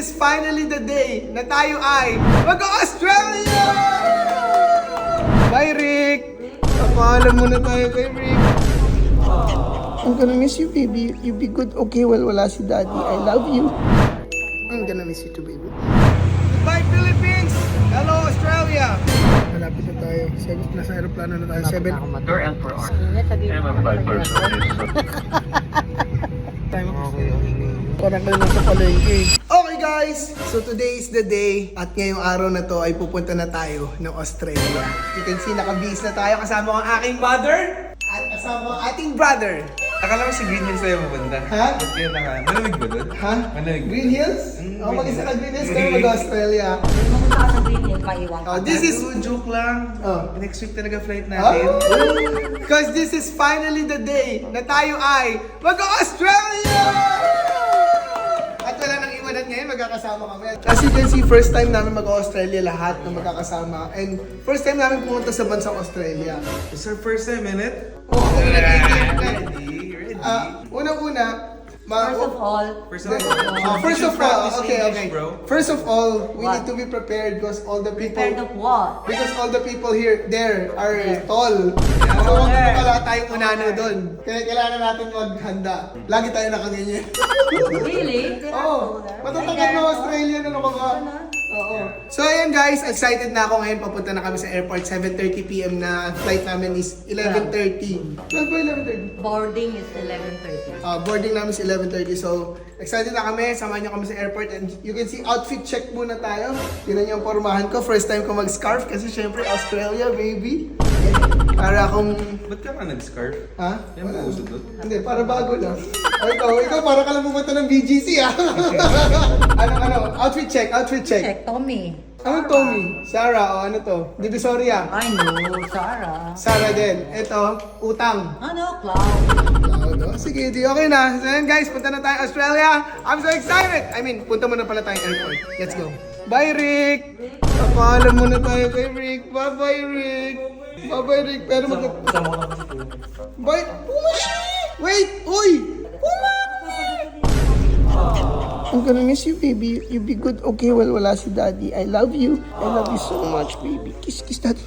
is finally the day na tayo ay mag-Australia! Bye, Rick! Papaalam muna tayo kay Rick. I'm gonna miss you, baby. You be good. Okay, well, wala si Daddy. I love you. I'm gonna miss you too, baby. Goodbye, Philippines! Hello, Australia! Malapit na tayo. Nasa aeroplano na tayo. 7. Door L for R. Parang kayo nasa palengke. Okay guys, so today is the day at ngayong araw na to ay pupunta na tayo ng Australia. You can see nakabihis na tayo kasama ang aking mother at kasama ang ating brother. Akala ko si Green Hills tayo mapunta. Ha? Ba't kaya malamig ba doon? Ha? Malamig. Green Hills? Mm, Oh, Green mag-isa ka Hills. Green Hills tayo mag-Australia. Pumunta ka sa Green Hill, maiwan ka. Oh, this is... Joke lang. Oh. Next week talaga flight Huh? natin. Because this is finally the day na tayo ay mag-Australia! At wala nang iwanan ngayon, magkakasama kami. As you can see, first time namin mag-Australia lahat na magkakasama. And first time namin pumunta sa bansang Australia. It's our first time in it. Oo, Ready? unang-una, First of all, first of all, okay. Bro. First of all, we What? need to be prepared because all the people... prepared of what? Because all the people there are There. tall. So wag There. wala tayong unano doon. Kaya kailangan natin maghanda. Lagi tayo nakaganyan. Really? Oo. Matatagal na Australia na naman ka. Oo. So ayan guys, excited na ako ngayon. Papunta na kami sa airport. 7:30 PM na flight namin is 11:30. 12 ba 11:30? Boarding is 11:30. Boarding namin is 11:30. So excited na kami. Samahan niyo kami sa airport. And you can see outfit check muna tayo. Tingnan niyo ang pormahan ko. First time ko mag-scarf kasi syempre Australia, baby. Para akong... Ba't ka nag-scarf? Ha? Yan ba uso doon? Hindi, para bago lang. Ikaw, para ka lang pumunta ng BGC ah. Outfit check. Check, Tommy. Ano Tommy? Sarah, o ano to? Divisoria. I know, Sarah. Sarah din. Ito, utang. Ano, clown? Ano? Sige, di okay na. So yan guys, punta na tayo Australia. I'm so excited! I mean, punta muna pala tayong airport. Let's go. Bye, Rick! Papaalam muna tayo kay Rick. Bye-bye, Rick! Bye-bye, Rick. Pero Bye! Pumashi! Wait! Uy! I'm gonna miss you, baby. You be good. Okay, well, wala si Daddy. I love you. I love you so much, baby. Kiss, kiss, Daddy.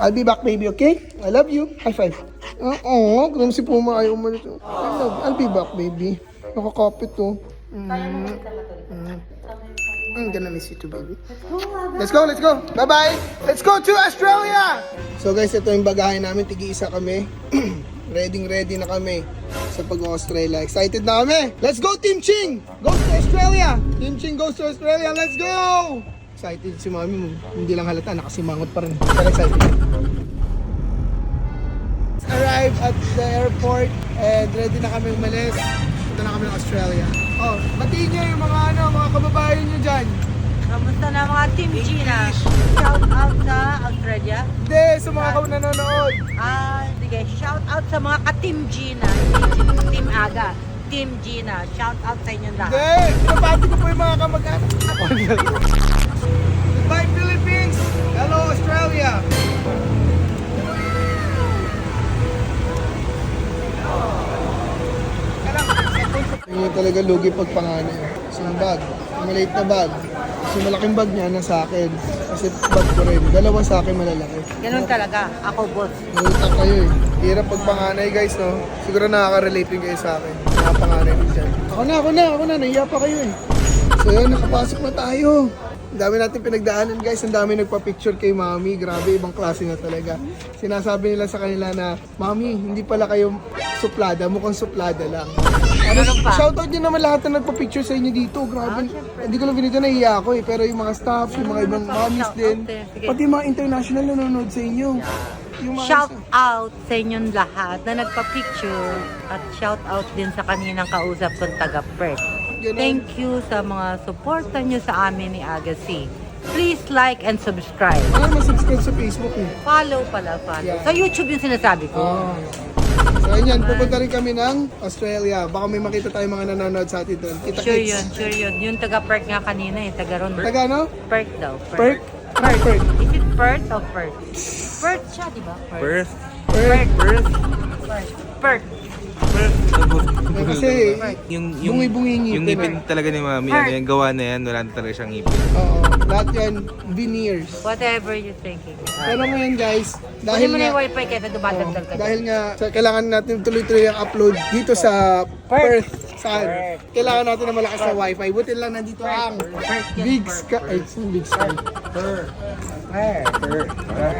I'll be back, baby, okay? I love you. High five. Oo, kung si Puma ayaw umalit. I'll be back, baby. Nakakapit to. I'm gonna miss you too, baby. Let's go, let's go. Bye-bye. Let's go to Australia! So guys, ito yung bagahe namin. Tigi-isa kami. Ready na kami sa pag-Australia. Excited na kami. Let's go, Team Ching! Goes to Australia! Team Ching goes to Australia. Let's go! Excited si Mami. Hindi lang halata, nakasimangot pa rin. Pero excited. Arrived at the airport and ready na kami umalis. Punta na kami ng Australia. Oh, batiin niyo yung mga mga kababayan niyo dyan. Kamusta na mga Team Gina? Shout out sa Australia. Hindi, sa mga nanonood. Sige, shout out sa mga ka-Team Gina. Team Aga. Team Gina. Shout out sa inyong lahat. Hindi, pinapati ko po yung mga kamag-anak. Goodbye, Philippines! Hello, Australia! Yung talaga lugi pag panganay. Kasi yung bag, yung maliit na bag. Kasi malaking bag niya na sa akin. Kasi bag ko rin. Dalawa sa akin malalaki. Ganun talaga. Ako, boss. Nalitak kayo eh. Hirap pag panganay guys, no? Siguro nakaka-relate yung kayo sa akin. Mga panganay din dyan. Ako na. Nahiya pa kayo eh. So yun, nakapasok na tayo. Ang dami natin pinagdaanan guys. Ang dami nagpa-picture kay Mami. Grabe, ibang klase na talaga. Sinasabi nila sa kanila na, Mami, hindi pala kayo suplada. Mukhang suplada lang. Shoutout din naman lahat na nagpa-picture sa inyo dito. Grabe. Hindi ko lang binito, nahiya ako eh. Pero yung mga staff, yung mga ibang mommies din. Pati yung mga international nanonood sa inyo. Yung mga Shout out sa inyong lahat na nagpa-picture at shout out din sa kaninang kausap kong taga-Perth. Ganun. Thank you sa mga suporta nyo sa amin ni Agassi. Please like and subscribe. Ano subscribe sa Facebook eh. Follow. Yeah. Sa YouTube yung sinasabi ko. Oh. So ayan, pupunta rin kami ng Australia. Baka may makita tayong mga nanonood sa atin doon. Kita Sure kits. yun. Yung taga-Perth nga kanina eh. Taga-Ron. Taga ano? Perth daw. Perth? Perth. Is it Perth or Perth? Perth siya, di ba? Perth. Perth. Perth. Kasi, yung bungi-bungi yung ngipin. ngipin talaga ni Mami, ano yung gawa na yan, wala na talaga siyang ngipin. Oo, lahat yan, veneers. Whatever you're thinking. Pero ngayon guys, Dahil dahil mo na nga, yung wifi kaysa dumadagdag ka. dahil nga kailangan natin tuloy-tuloy ang upload dito sa Perth. Kailangan natin na malakas na wifi. Buti lang nandito ang Big Sky. Ay, saan Big Sky?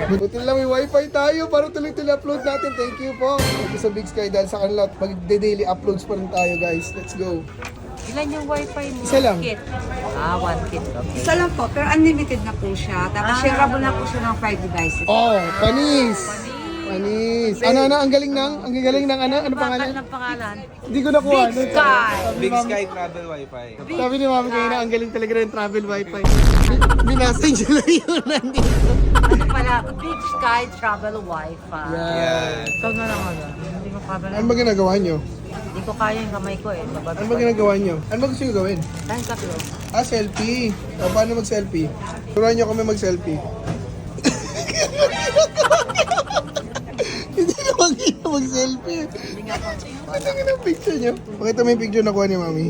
Buti lang may wifi tayo para tuloy-tuloy upload natin. Thank you po. Thank you sa Big Sky dahil sa kanila mag-daily uploads pa rin tayo guys. Let's go. Ilan yung wifi mo? Isa lang. Kit. One kit. Okay. Isa lang po, pero unlimited na po siya. Tapos shareable na po siya ng 5 devices. Oh, panis. Panis. Ano, ang galing ng ano pangalan? Ang pangalan? Hindi ko nakuha. Big Sky. Big Sky Travel Wi-Fi. Sabi ni Mami kanina, ang galing talaga ng travel wifi. Binasage lang yun nandito. Ano pala? Big Sky Travel Wi-Fi. Yan. Ikaw na lang ano. Hindi ko kabala. Ano ba ginagawa nyo? Hindi ko kaya yung kamay ko eh. Bababi Ano ba ginagawa nyo? Ano ba gusto nyo gawin? Time tatlo. Selfie. O, paano mag-selfie? Turuan nyo kami mag-selfie. Hindi naman kita mag-selfie. Ano nga ang picture nyo? Pakita mo yung picture na kuha ni Mami.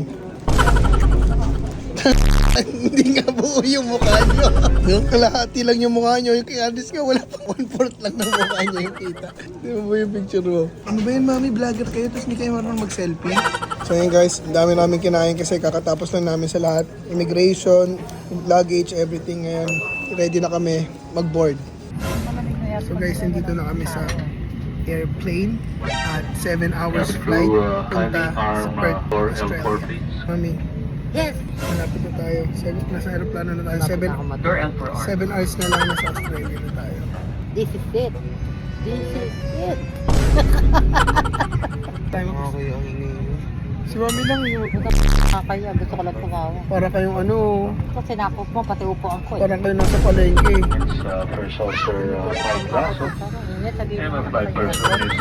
Hindi nga buo yung mukha nyo. Yung kalahati lang yung mukha nyo. Yung kay Andres nga, wala pang 1/4 lang ng mukha nyo yung kita. Hindi mo buo yung picture mo. Ano ba yun, Mami? Vlogger kayo, tapos hindi kayo marunong mag-selfie? So yun guys, ang dami namin kinain kasi kakatapos lang namin sa lahat. Immigration, luggage, everything ngayon. Ready na kami mag-board. So guys, nandito na kami sa airplane at 7 hours flight punta sa Perth, Australia. Mami, Yes. malapit na tayo. Nasa aeroplano na tayo. 7 hours na lang nasa Australia na tayo. This is it. This is it. Time Okay, ang ingay mo. si Mami lang yung Nakakaya. Gusto ko lang tumawa. para kayong ano, Kasi nakop mo, pati upuan ko eh. parang kayo nasa palengke. First officer Mike Grasso, and a flight person is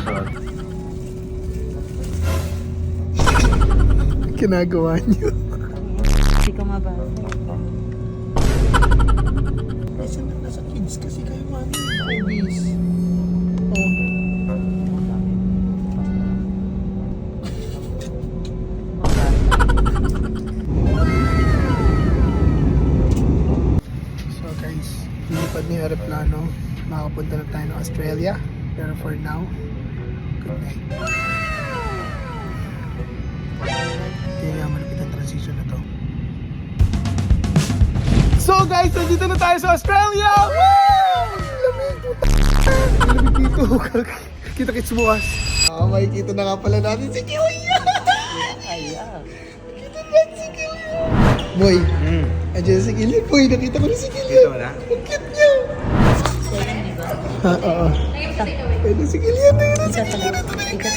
Ginagawa niyo. Hindi ko mabasa. Nasa kids kasi kayo, Mami. Babies. Oh. So guys, lilipad na yung aeroplano. Makapunta na tayo ng Australia. Pero for now, good night. Kaya malapit ang transition na to. So guys, nandito na tayo sa Australia! Woo! Lamig, puta! Lamig dito. Kita-kits bukas. Makikita na nga pala natin si Kiwaya! Ayan. Kita na si Kiwaya! Boy, andyan si Kilian. Boy, nakita ko na si Kilian. Dito na? Ang cute niya! Ha, oo. Pwede si Kilian na yun. Si Kilian na talaga.